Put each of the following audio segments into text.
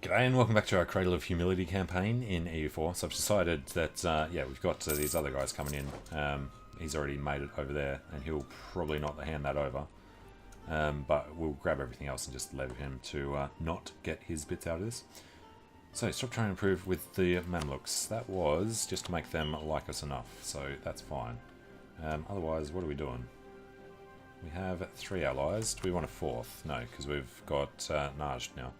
G'day and welcome back to our Cradle of Humility campaign in EU4. So I've decided that, yeah, we've got these other guys coming in. He's already made it over there and he'll probably not hand that over. But we'll grab everything else and just leave him to not get his bits out of this. So stop trying to improve with the Mamluks. That was just to make them like us enough, so that's fine. Otherwise, what are we doing? We have 3 allies. Do we want a 4th? No, because we've got Najd now.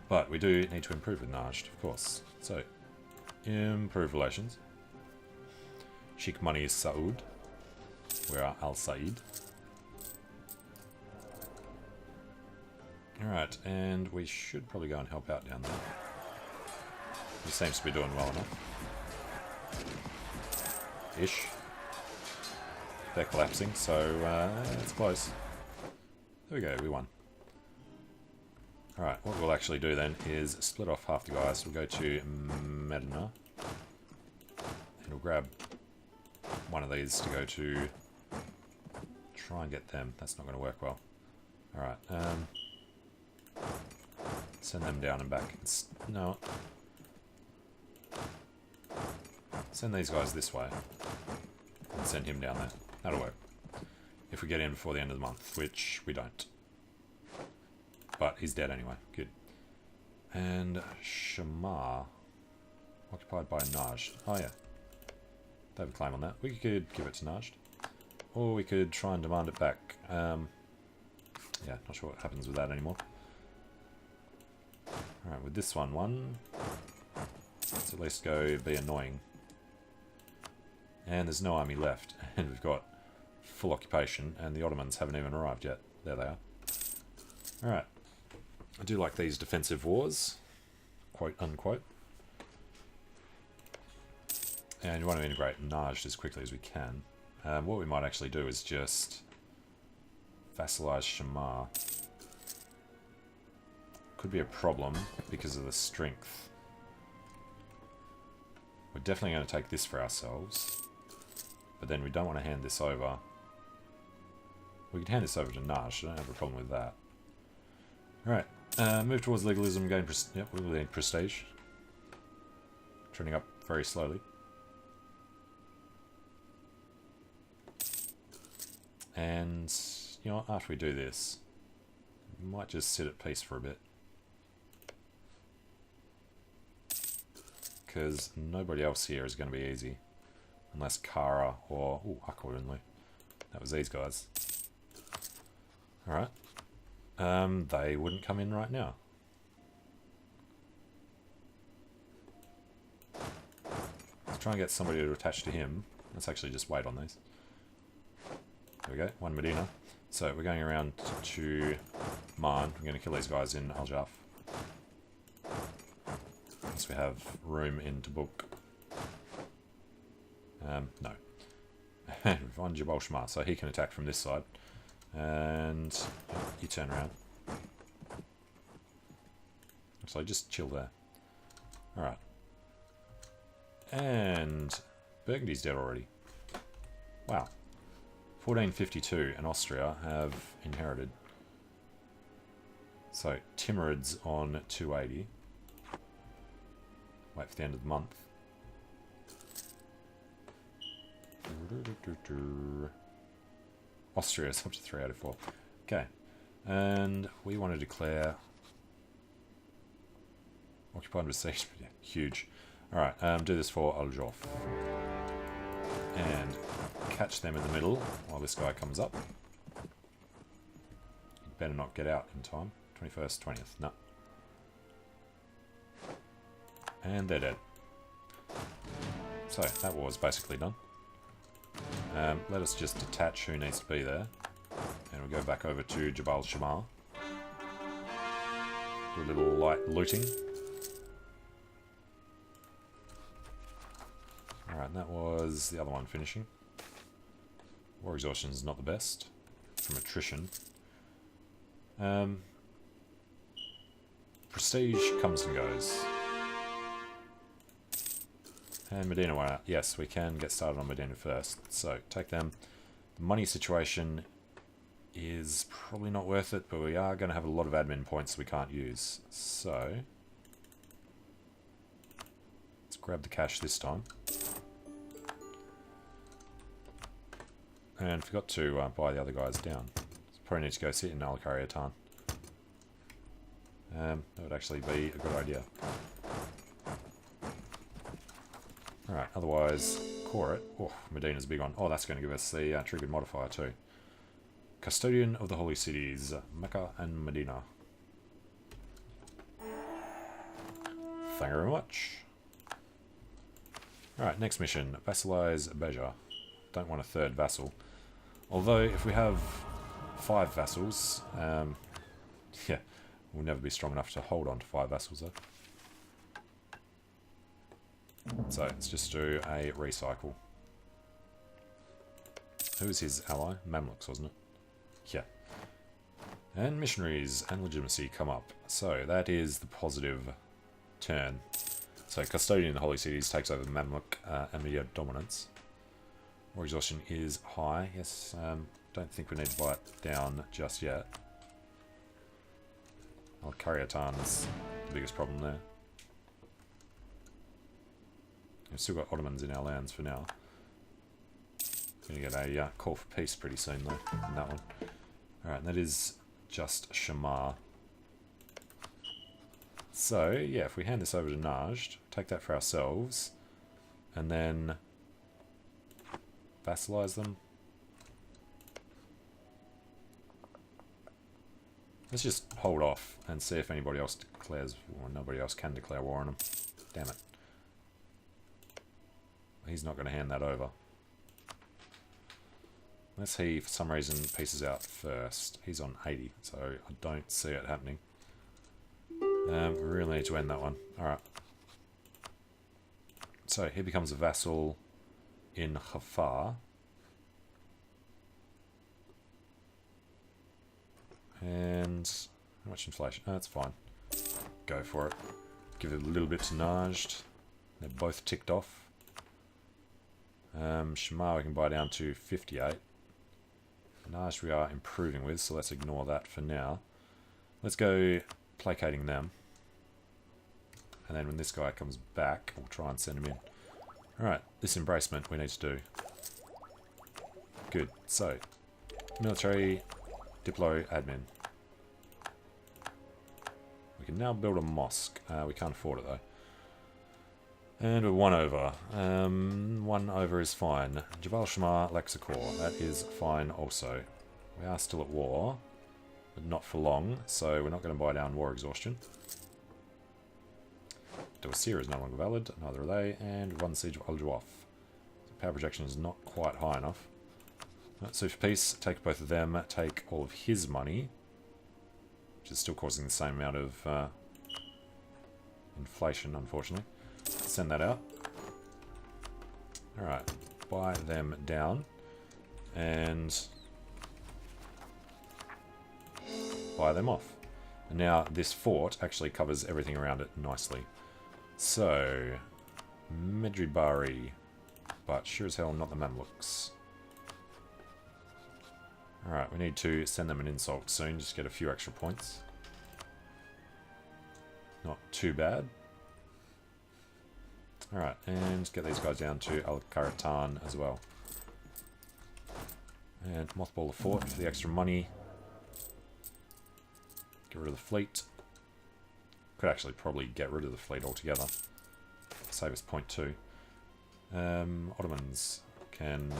But we do need to improve with Najd, of course. So, improve relations. Sheikh Money is Saud. We are Al Said. Alright, and we should probably go and help out down there. He seems to be doing well enough. Ish. They're collapsing, so it's close. There we go, we won. Alright, what we'll actually do then is split off half the guys. We'll go to Medina. And we'll grab one of these to go to... Try and get them. That's not going to work well. Alright, send them down and back. No. Send these guys this way. And send him down there. That'll work. If we get in before the end of the month, which we don't. But he's dead anyway. Good. And Shamar. Occupied by Najd. Oh yeah. They have a claim on that. We could give it to Najd. Or we could try and demand it back. Yeah, not sure what happens with that anymore. Alright, with this one, let's at least go be annoying. And there's no army left. And we've got full occupation, and the Ottomans haven't even arrived yet. There they are. Alright. I do like these defensive wars, quote unquote. And you want to integrate Najd as quickly as we can. What we might actually do is just vassalize Shamar. Could be a problem because of the strength. We're definitely going to take this for ourselves. But then we don't want to hand this over. We could hand this over to Najd, I don't have a problem with that. Alright, move towards legalism, gain yep, we will need prestige. Trending up very slowly. And, you know, after we do this, we might just sit at peace for a bit. Because nobody else here is going to be easy. Unless Kara or... ooh, accordingly. That was these guys. Alright. They wouldn't come in right now. Let's try and get somebody to attach to him. Let's actually just wait on these. There we go, 1 Medina. So we're going around to Man. We're going to kill these guys in Al Jaf. Unless we have room in Tabuk. No. We've on Jabal Shmar, so he can attack from this side. And you turn around. So just chill there. Alright. And Burgundy's dead already. Wow. 1452 and Austria have inherited. So Timurids on 280. Wait for the end of the month. Austria is up to 3 out of 4. Okay. And we want to declare occupied with siege. Yeah, huge. Alright, do this for Aljof. And catch them in the middle while this guy comes up. You better not get out in time. 21st, 20th. No. And they're dead. So, that war's basically done. Let us just detach who needs to be there. And we'll go back over to Jabal Shamar. Do a little light looting. Alright, and that was the other one finishing. War exhaustion is not the best. From attrition. Prestige comes and goes. And Medina went out. Yes, we can get started on Medina first. So, take them. The money situation is probably not worth it, but we are going to have a lot of admin points we can't use. So, grab the cash this time. And forgot to buy the other guys down. Probably need to go sit in Al-Qaryatan. That would actually be a good idea. Alright, otherwise, core it. Oh, Medina's a big one. Oh, that's going to give us the triggered modifier too. Custodian of the Holy Cities, Mecca and Medina. Thank you very much. Alright, next mission. Vassalize Beja. Don't want a third vassal. Although, if we have 5 vassals, yeah, we'll never be strong enough to hold on to 5 vassals though. So, let's just do a recycle. Who was his ally? Mamluks, wasn't it? Yeah. And missionaries and legitimacy come up. So, that is the positive turn. So, Custodian of the Holy Cities takes over the Mamluk Emir dominance. War exhaustion is high. Yes, don't think we need to buy it down just yet. Al-Qaryatan's the biggest problem there. We've still got Ottomans in our lands for now. Going to get a call for peace pretty soon though, in that one. Alright, and that is just Shamar. So, yeah, if we hand this over to Najd, take that for ourselves, and then vassalize them. Let's just hold off and see if anybody else declares, or nobody else can declare war on them. Damn it. He's not going to hand that over. Unless he, for some reason, pieces out first. He's on 80, so I don't see it happening. We really need to end that one. Alright. So, he becomes a vassal in Khafar. And how much inflation? Oh, that's fine. Go for it. Give it a little bit to Najd. They're both ticked off. Shamar we can buy down to 58. Najd we are improving with, so let's ignore that for now. Let's go placating them. And then when this guy comes back, we'll try and send him in. Alright, this embracement we need to do. Good. So, military, diplo, admin. We can now build a mosque. We can't afford it though. And we're 1 over. 1 over is fine. Jabal Shamar, Lexicor. That is fine also. We are still at war, but not for long, so we're not going to buy down war exhaustion. Dawasir is no longer valid, neither are they, and 1 siege of Al-Jawaf. Power projection is not quite high enough. So for peace, take both of them, take all of his money, which is still causing the same amount of inflation, unfortunately. Send that out. Alright, buy them down, and buy them off. And now this fort actually covers everything around it nicely. So, Medjid Bari, but sure as hell not the Mamluks. Alright, we need to send them an insult soon, just get a few extra points. Not too bad. Alright, and get these guys down to Al-Qaratan as well. And mothball the fort for the extra money. Get rid of the fleet. Could actually probably get rid of the fleet altogether. Save us 0.2. Ottomans can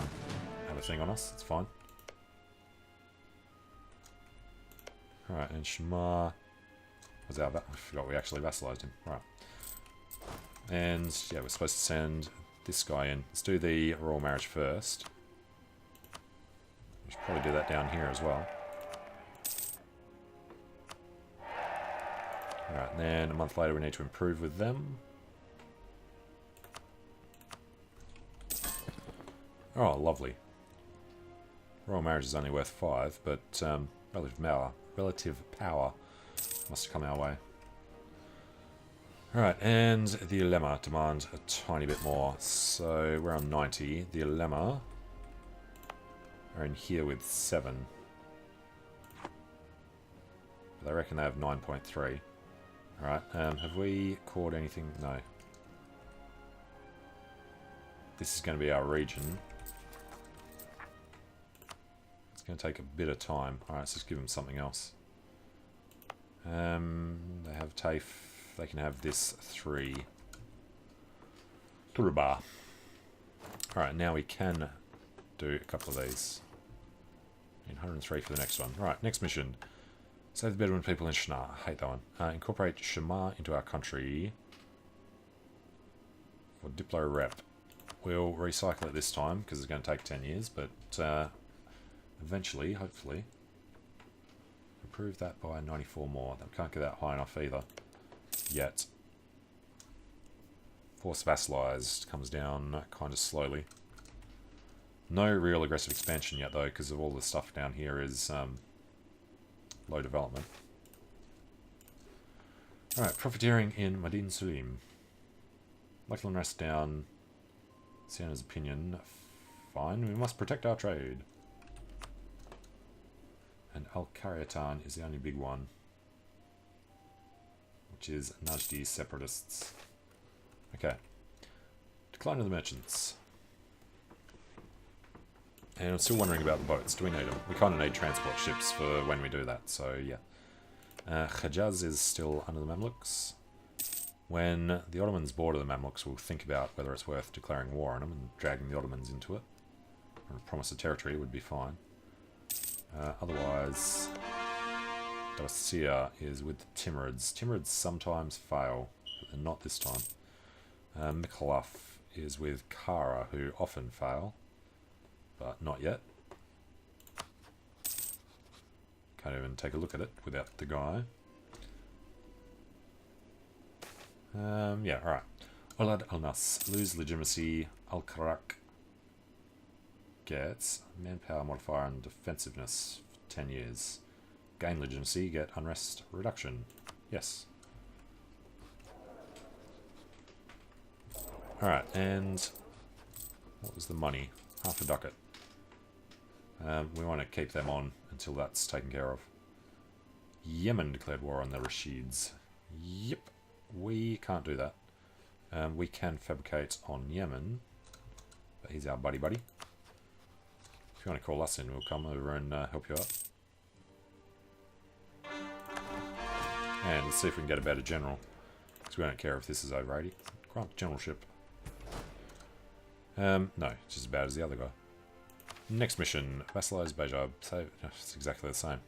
have a thing on us, it's fine. Alright, and Shamar was our... I forgot we actually vassalized him. Alright. And, yeah, we're supposed to send this guy in. Let's do the royal marriage first. We should probably do that down here as well. Alright, then a month later we need to improve with them. Oh, lovely. Royal marriage is only worth 5, but relative power must come our way. Alright, and the Ulema demand a tiny bit more. So we're on 90. The Ulema are in here with 7. But I reckon they have 9.3. Alright, have we caught anything? No. this is going to be our region. It's going to take a bit of time. Alright, let's just give them something else. They have TAFE. They can have this 3. Turba. Alright, now we can do a couple of these. 103 for the next one. Right, next mission. Save the Bedouin people in Shana. I hate that one. Incorporate Shema into our country. For Diplo Rep. We'll recycle it this time, because it's going to take 10 years, but eventually, hopefully, improve that by 94 more. That can't get that high enough either. Yet. Force vassalized comes down kind of slowly. No real aggressive expansion yet though, because of all the stuff down here is low development. Alright, profiteering in Madin Sulim. Lachlan rest down. Sienna's opinion. Fine, we must protect our trade. And Al Karyatan is the only big one, which is Najdi separatists. Okay. Decline of the merchants. And I'm still wondering about the boats. Do we need them? We kind of need transport ships for when we do that, so yeah. Hejaz is still under the Mamluks. When the Ottomans border the Mamluks, we'll think about whether it's worth declaring war on them and dragging the Ottomans into it. Or a promise of territory would be fine. Otherwise, Dacia is with the Timurids. Timurids sometimes fail, but they're not this time. Mikhalaf is with Kara, who often fail, but not yet. Can't even take a look at it without the guy. Yeah, alright. Olad Al-Nas, lose legitimacy. Al-Karak gets manpower modifier and defensiveness for 10 years. Gain legitimacy, get unrest reduction. Yes. Alright, and what was the money? Half a ducat. We want to keep them on until that's taken care of. Yemen declared war on the Rashids. Yep, we can't do that. We can fabricate on Yemen, but he's our buddy. If you want to call us in, we'll come over and help you out. And let's see if we can get a better general, because we don't care if this is over 80. Grant generalship. No, it's just as bad as the other guy. Next mission, vassalize Bajab. So it's exactly the same.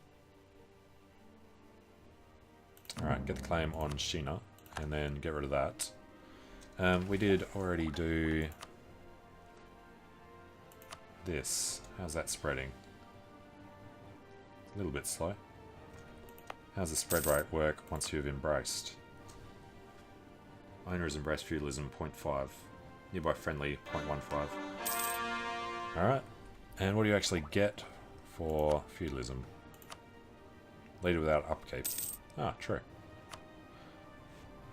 Alright, get the claim on Sheena, and then get rid of that. We did already do this. How's that spreading? A little bit slow. How's the spread rate work once you've embraced? Owner has embraced feudalism, 0.5. Nearby friendly, 0.15. Alright. And what do you actually get for feudalism? Leader without upkeep. Ah, true.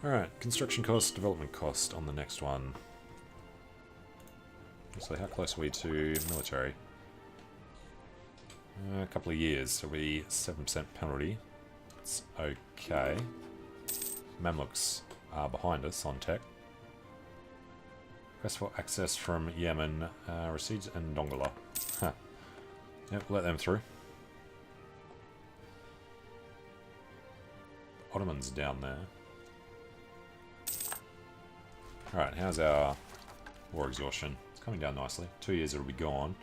Alright, construction cost, development cost on the next one. So how close are we to military? A couple of years, so we 7% penalty. It's okay. Mamluks are behind us on tech. Request for access from Yemen, Rasids and Dongola. Huh. Yep, let them through. Ottomans down there. Alright, how's our war exhaustion? It's coming down nicely. 2 years it'll be gone.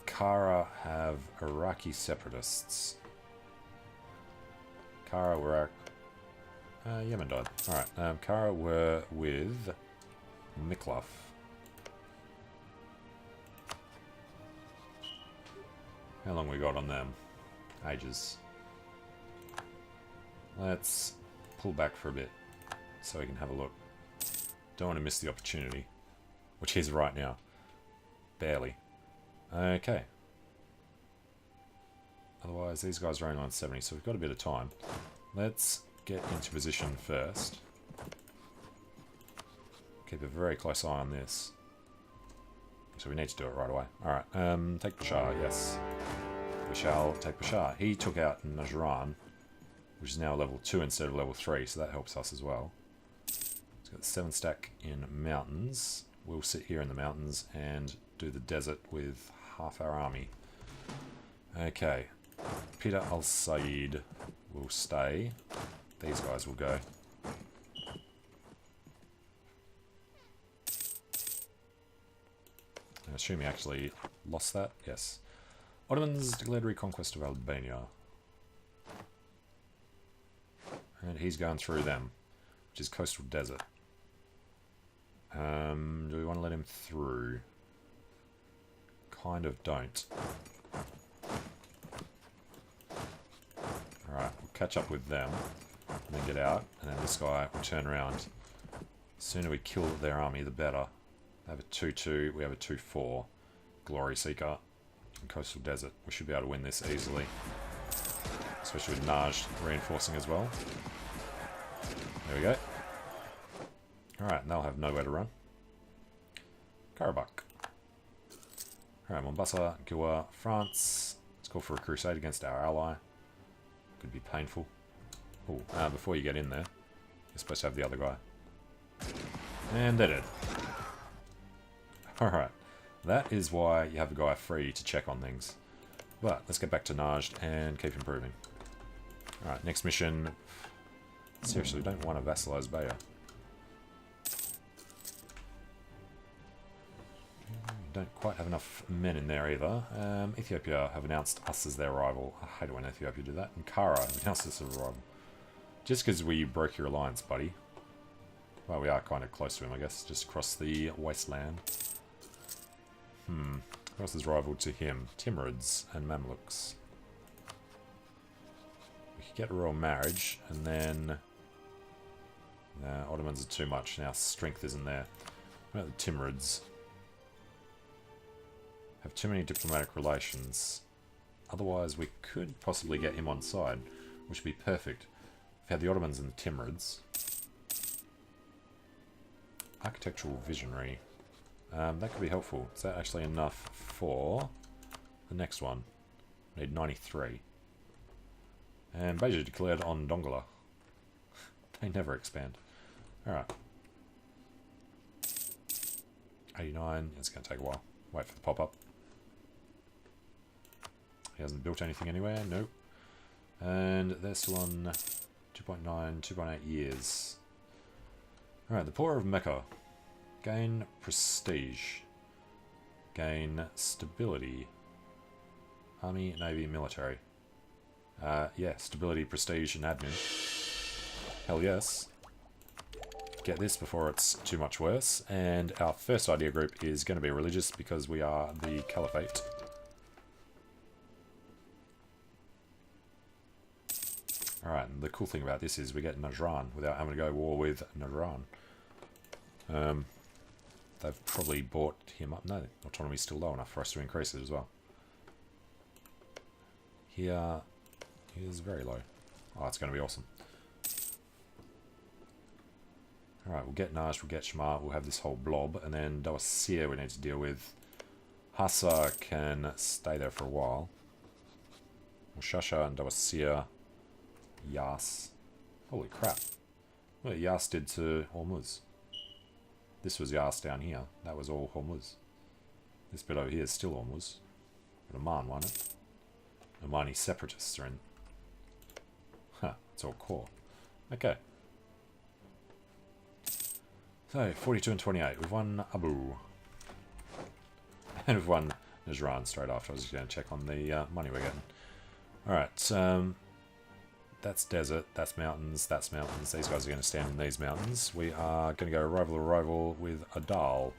Kara have Iraqi separatists. Kara were... Yemen died. Alright, Kara were with Mikhlaf. How long we got on them? Ages. Let's pull back for a bit so we can have a look. Don't want to miss the opportunity, which is right now. Barely. Okay. Otherwise, these guys are only on 70, so we've got a bit of time. Let's get into position first. Keep a very close eye on this. So we need to do it right away. Alright, take Bashar, yes. We shall take Bashar. He took out Najran, which is now level 2 instead of level 3, so that helps us as well. Let's got 7 stack in mountains. We'll sit here in the mountains and do the desert with half our army. Okay. Peter Al-Said will stay. These guys will go. I assume he actually lost that. Yes. Ottomans declared reconquest of Albania. And he's going through them, which is coastal desert. Do we want to let him through? Kind of don't. Alright, we'll catch up with them, and then get out, and then this guy will turn around. The sooner we kill their army, the better. They have a 2-2, we have a 2-4. Glory Seeker and Coastal Desert. We should be able to win this easily. Especially with Naj reinforcing as well. There we go. Alright, and they'll have nowhere to run. Karabakh. Alright, Mombasa, Goa, France. Let's call for a crusade against our ally. Could be painful. Oh, before you get in there, you're supposed to have the other guy. And they did. Alright, that is why you have a guy free to check on things. But let's get back to Najd and keep improving. Alright, next mission. Seriously, we don't want to vassalize Bayer. Don't quite have enough men in there either. Ethiopia have announced us as their rival. I hate it when Ethiopia do that. And Kara have announced us as a rival. Just because we broke your alliance, buddy. Well, we are kind of close to him, I guess. Just across the wasteland. Who else is rival to him? Timurids and Mamluks. We could get a royal marriage, and then... Nah, Ottomans are too much. Now strength isn't there. What about the Timurids? Have too many diplomatic relations. Otherwise, we could possibly get him on side, which would be perfect. If we had the Ottomans and the Timurids. Architectural visionary. That could be helpful. Is that actually enough for the next one? We need 93. And Beja declared on Dongola. They never expand. Alright. 89. It's going to take a while. Wait for the pop-up. He hasn't built anything anywhere. Nope. And they're still on 2.9, 2.8 years. Alright, the poor of Mecca. Gain prestige. Gain stability. Army, Navy, military. Yeah, stability, prestige, and admin. Hell yes. Get this before it's too much worse. And our first idea group is going to be religious because we are the Caliphate. Alright, and the cool thing about this is we get Najran without having to go war with Najran. They've probably bought him up. No, autonomy's still low enough for us to increase it as well. Here, he is very low. Oh, it's going to be awesome. Alright, we'll get Najd, we'll get Shema, we'll have this whole blob, and then Dawasir we need to deal with. Hassa can stay there for a while. Shasha and Dawasir. Yas. Holy crap. What Yas did to Hormuz. This was Yas down here. That was all Hormuz. This bit over here is still Hormuz. But Oman won it. Omani separatists are in. Huh, it's all core. Okay. So, 42 and 28. We've won Abu. And we've won Najran straight after. I was just going to check on the money we're getting. Alright, that's desert, that's mountains, that's mountains. These guys are going to stand in these mountains. We are going to go rival with Adal,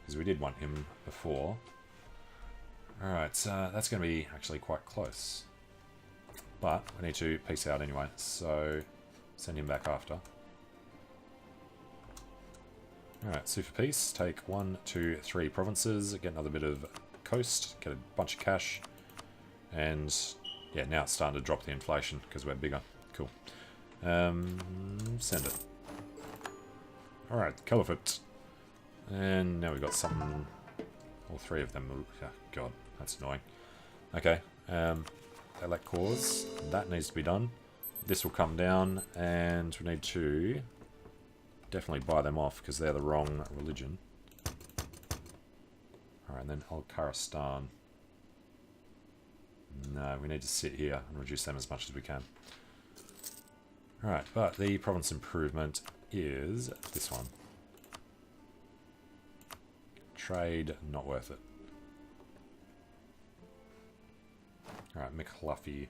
because we did want him before. Alright, so that's going to be actually quite close. But we need to peace out anyway, so send him back after. Alright, sue for peace. Take 1, 2, 3 provinces, get another bit of coast, get a bunch of cash, and yeah, now it's starting to drop the inflation because we're bigger. Cool. Send it. Alright, Caliphate. And now we've got something. All 3 of them. Oh, God, that's annoying. Okay, elect cause. That needs to be done. This will come down, and we need to definitely buy them off because they're the wrong religion. Alright, and then Al-Kharistan. No, we need to sit here and reduce them as much as we can. Alright, but the province improvement is this one. Trade, not worth it. Alright, McLuffy,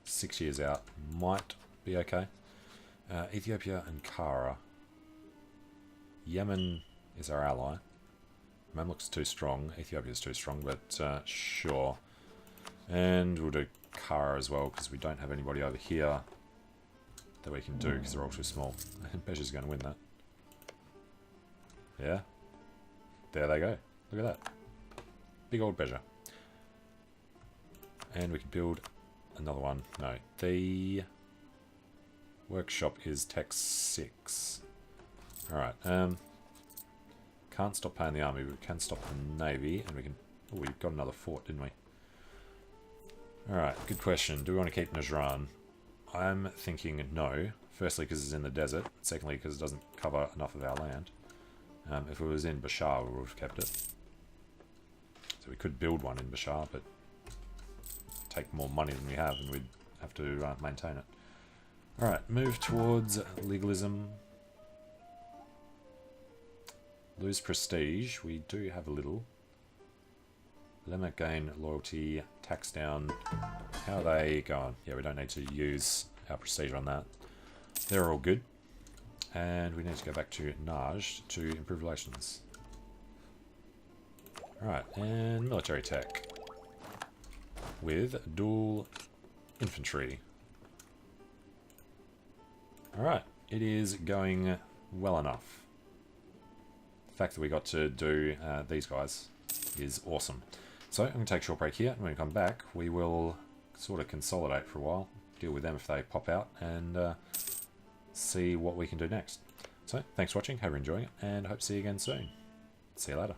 6 years out, might be okay. Ethiopia and Kara. Yemen is our ally. Mamluk's too strong, Ethiopia's too strong, but sure. And we'll do Kara as well, because we don't have anybody over here that we can do, because they're all too small. And Beja's going to win that. Yeah. There they go. Look at that. Big old Beja. And we can build another one. No, the workshop is Tech 6. Alright, can't stop paying the army, but we can stop the navy, and we can... Oh, we got another fort, didn't we? Alright, good question. Do we want to keep Najran? I'm thinking no. Firstly, because it's in the desert. Secondly, because it doesn't cover enough of our land. If it was in Bashar, we would have kept it. So we could build one in Bashar, but take more money than we have, and we'd have to maintain it. Alright, move towards legalism. Lose prestige. We do have a little. Limit gain loyalty. Tax down. How are they going? Yeah, we don't need to use our prestige on that. They're all good. And we need to go back to Naj to improve relations. Alright, and military tech. With dual infantry. Alright, it is going well enough. The fact that we got to do these guys is awesome. So I'm going to take a short break here, and when we come back we will sort of consolidate for a while, deal with them if they pop out, and see what we can do next. So thanks for watching, hope you're enjoying it, and hope to see you again soon. See you later.